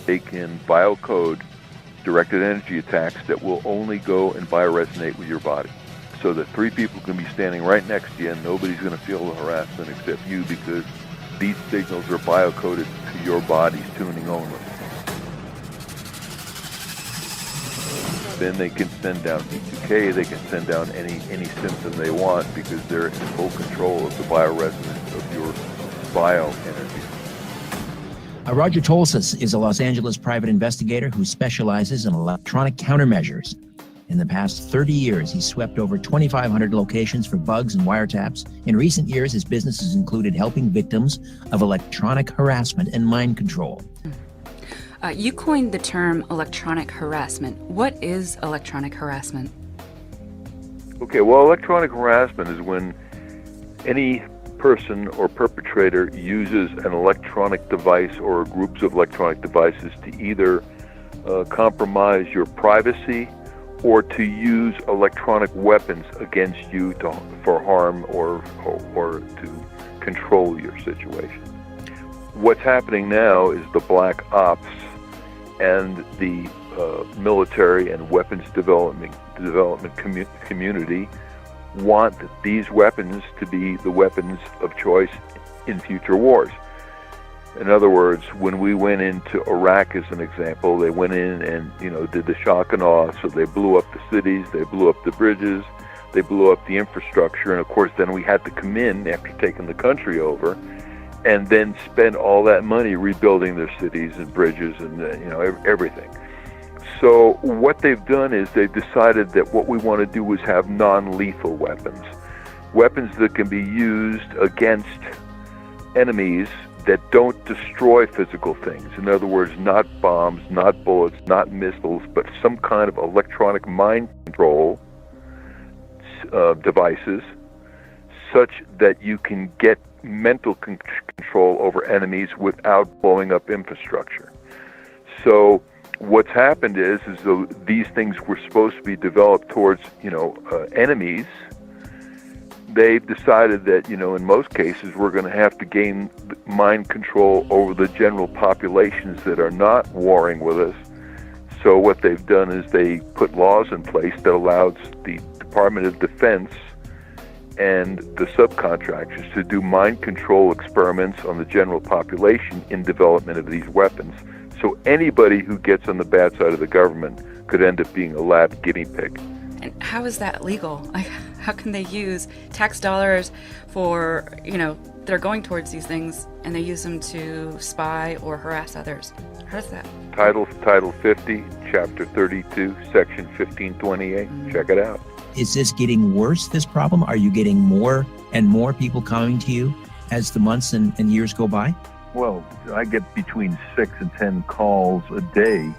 they can biocode directed energy attacks that will only go and bioresonate with your body. So that three people can be standing right next to you and nobody's going to feel the harassment except you, because these signals are biocoded to your body's tuning only. Then they can send down V2K, they can send down any symptom they want, because they're in full control of the bioresonance of your bioenergy. Roger Tolsis is a Los Angeles private investigator who specializes in electronic countermeasures. In the past 30 years, he's swept over 2,500 locations for bugs and wiretaps. In recent years, his business has included helping victims of electronic harassment and mind control. You coined the term electronic harassment. What is electronic harassment? Okay, well, electronic harassment is when any person or perpetrator uses an electronic device or groups of electronic devices to either compromise your privacy or to use electronic weapons against you for harm or to control your situation. What's happening now is the black ops and the military and weapons development community want these weapons to be the weapons of choice in future wars. In other words, when we went into Iraq, as an example, they went in and did the shock and awe. So they blew up the cities, they blew up the bridges, they blew up the infrastructure, and of course then we had to come in after taking the country over and then spend all that money rebuilding their cities and bridges and everything. So what they've done is they've decided that what we want to do is have non-lethal weapons. Weapons that can be used against enemies that don't destroy physical things. In other words, not bombs, not bullets, not missiles, but some kind of electronic mind control devices, such that you can get mental control over enemies without blowing up infrastructure. So what's happened is though these things were supposed to be developed towards enemies, they've decided that in most cases we're going to have to gain mind control over the general populations that are not warring with us. So what they've done is they put laws in place that allows the Department of Defense and the subcontractors to do mind control experiments on the general population in development of these weapons. So anybody who gets on the bad side of the government could end up being a lab guinea pig. And how is that legal? Like, how can they use tax dollars for, they're going towards these things and they use them to spy or harass others? How does that? Title 50, Chapter 32, Section 1528. Check it out. Is this getting worse, this problem? Are you getting more and more people coming to you as the months and years go by? Well, I get between 6 and 10 calls a day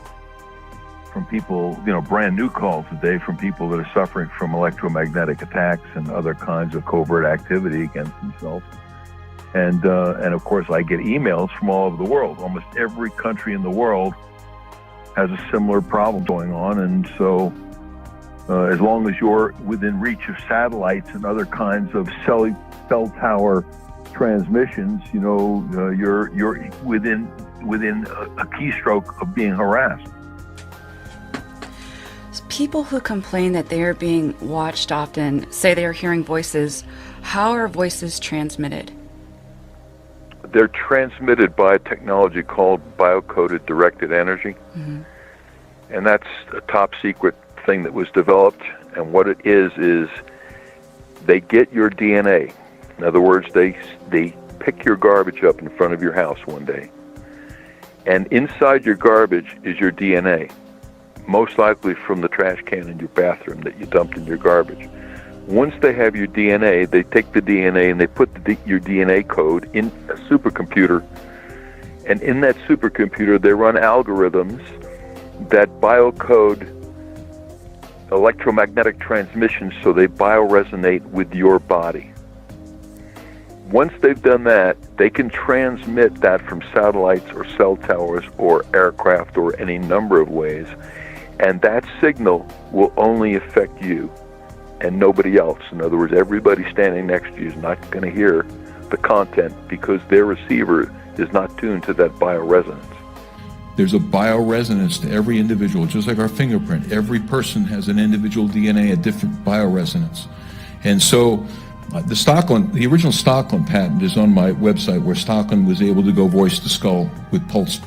from people, brand new calls a day from people that are suffering from electromagnetic attacks and other kinds of covert activity against themselves. And of course, I get emails from all over the world. Almost every country in the world has a similar problem going on. And so as long as you're within reach of satellites and other kinds of cell tower transmissions, you're within a keystroke of being harassed. People who complain that they are being watched often say they are hearing voices. How are voices transmitted? They're transmitted by a technology called biocoded directed energy. Mm-hmm. And that's a top secret thing that was developed. And what it is they get your DNA. In other words, they pick your garbage up in front of your house one day. And inside your garbage is your DNA, most likely from the trash can in your bathroom that you dumped in your garbage. Once they have your DNA, they take the DNA and they put your DNA code in a supercomputer. And in that supercomputer, they run algorithms that biocode electromagnetic transmissions so they bioresonate with your body. Once they've done that, they can transmit that from satellites or cell towers or aircraft or any number of ways. And that signal will only affect you and nobody else. In other words, everybody standing next to you is not going to hear the content because their receiver is not tuned to that bioresonance. There's a bioresonance to every individual, just like our fingerprint. Every person has an individual DNA, a different bioresonance. And so the original Stockland patent is on my website, where Stockland was able to go voice to skull with pulse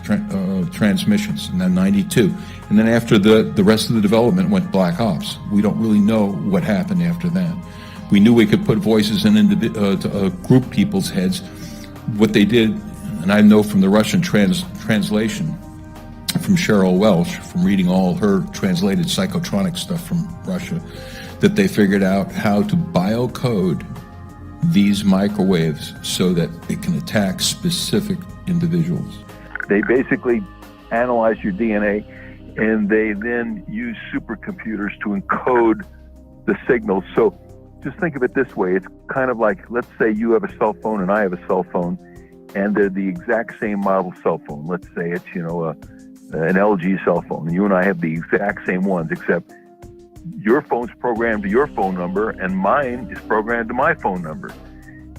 transmissions in 92. And then after the rest of the development went black ops. We don't really know what happened after that. We knew we could put voices in group people's heads. What they did, and I know from the Russian translation from Cheryl Welsh, from reading all her translated psychotronic stuff from Russia, that they figured out how to biocode these microwaves so that it can attack specific individuals. They basically analyze your DNA, and they then use supercomputers to encode the signals. So just think of it this way. It's kind of like, let's say you have a cell phone and I have a cell phone, and they're the exact same model cell phone. Let's say it's, an LG cell phone, and you and I have the exact same ones, except your phone's programmed to your phone number and mine is programmed to my phone number.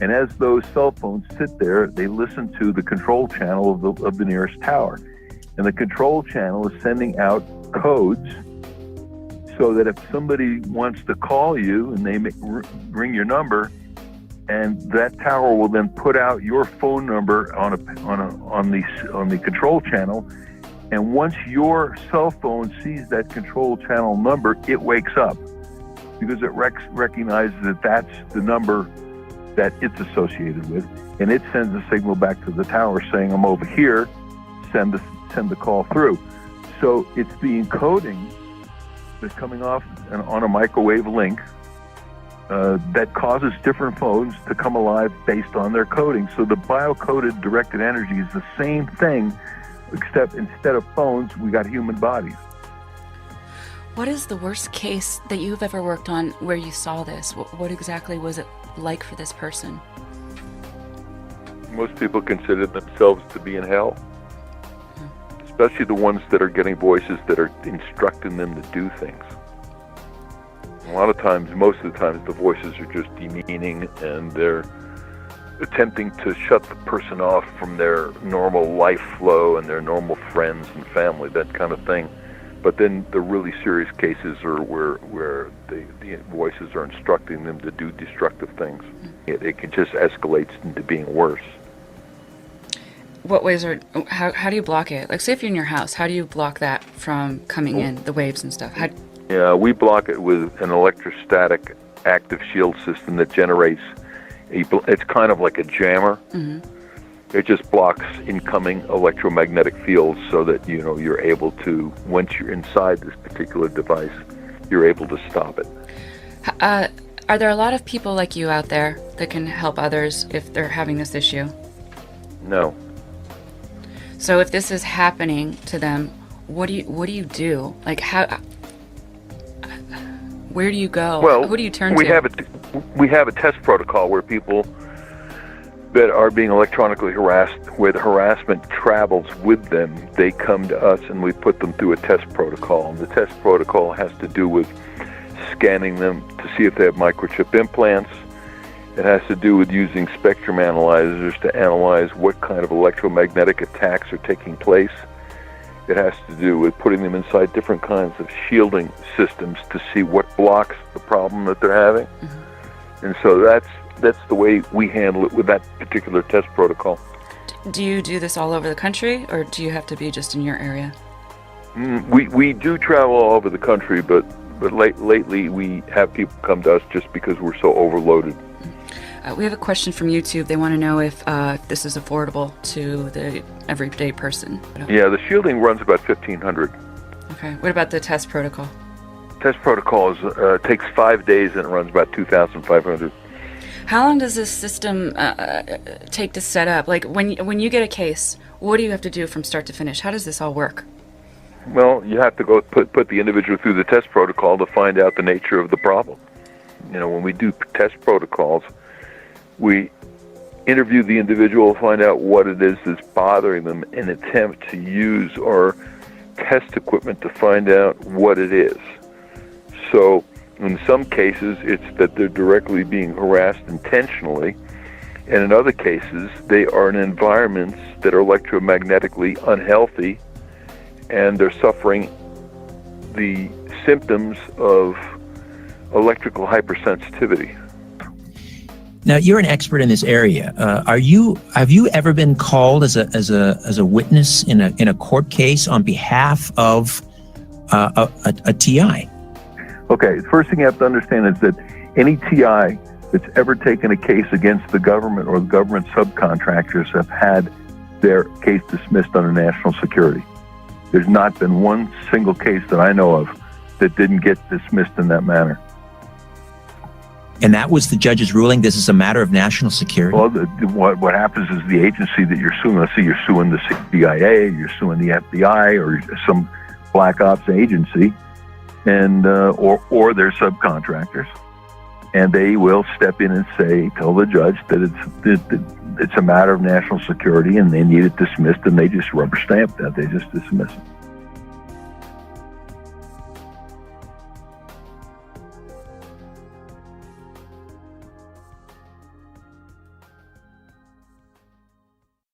And as those cell phones sit there, they listen to the control channel of the nearest tower. And the control channel is sending out codes so that if somebody wants to call you and they ring your number, and that tower will then put out your phone number on the control channel. And once your cell phone sees that control channel number, it wakes up because it recognizes that that's the number that it's associated with, and it sends a signal back to the tower saying, "I'm over here. Send the call through." So it's the encoding that's coming off on a microwave link that causes different phones to come alive based on their coding. So the biocoded directed energy is the same thing, except instead of phones, we got human bodies. What is the worst case that you've ever worked on where you saw this? What exactly was it like for this person? Most people consider themselves to be in hell, especially the ones that are getting voices that are instructing them to do things. A lot of times, most of the times, the voices are just demeaning, and they're attempting to shut the person off from their normal life flow and their normal friends and family, that kind of thing. But then the really serious cases are where the voices are instructing them to do destructive things. It can just escalate into being worse. What ways how do you block it? Like, say if you're in your house, how do you block that from coming in, the waves and stuff? Yeah, we block it with an electrostatic active shield system that generates it's kind of like a jammer. Mm-hmm. It just blocks incoming electromagnetic fields so that, you're able to, once you're inside this particular device, you're able to stop it. Are there a lot of people like you out there that can help others if they're having this issue? No. So if this is happening to them, what do you do? Like, where do you go? Well, who do you turn to? We have a test protocol where people that are being electronically harassed, where the harassment travels with them, they come to us and we put them through a test protocol. And the test protocol has to do with scanning them to see if they have microchip implants. It has to do with using spectrum analyzers to analyze what kind of electromagnetic attacks are taking place. It has to do with putting them inside different kinds of shielding systems to see what blocks the problem that they're having. Mm-hmm. And so that's the way we handle it with that particular test protocol. Do you do this all over the country, or do you have to be just in your area? We do travel all over the country, but lately we have people come to us just because we're so overloaded. We have a question from YouTube. They want to know if this is affordable to the everyday person. Yeah, the shielding runs about $1,500. Okay. What about the test protocol? Test protocol takes 5 days and it runs about $2,500. How long does this system take to set up? Like, when you get a case, what do you have to do from start to finish? How does this all work? Well, you have to go put the individual through the test protocol to find out the nature of the problem. When we do test protocols, we interview the individual, find out what it is that's bothering them, and attempt to use our test equipment to find out what it is. So in some cases, it's that they're directly being harassed intentionally, and in other cases, they are in environments that are electromagnetically unhealthy, and they're suffering the symptoms of electrical hypersensitivity. Now, you're an expert in this area. Have you ever been called as a witness in a court case on behalf of a TI? Okay, the first thing you have to understand is that any TI that's ever taken a case against the government or the government subcontractors have had their case dismissed under national security. There's not been one single case that I know of that didn't get dismissed in that manner. And that was the judge's ruling? This is a matter of national security? Well, what happens is the agency that you're suing, let's say you're suing the CIA, you're suing the FBI, or some black ops agency, and or their subcontractors, and they will step in and tell the judge that it's a matter of national security and they need it dismissed, and they just rubber stamp that. They just dismiss it.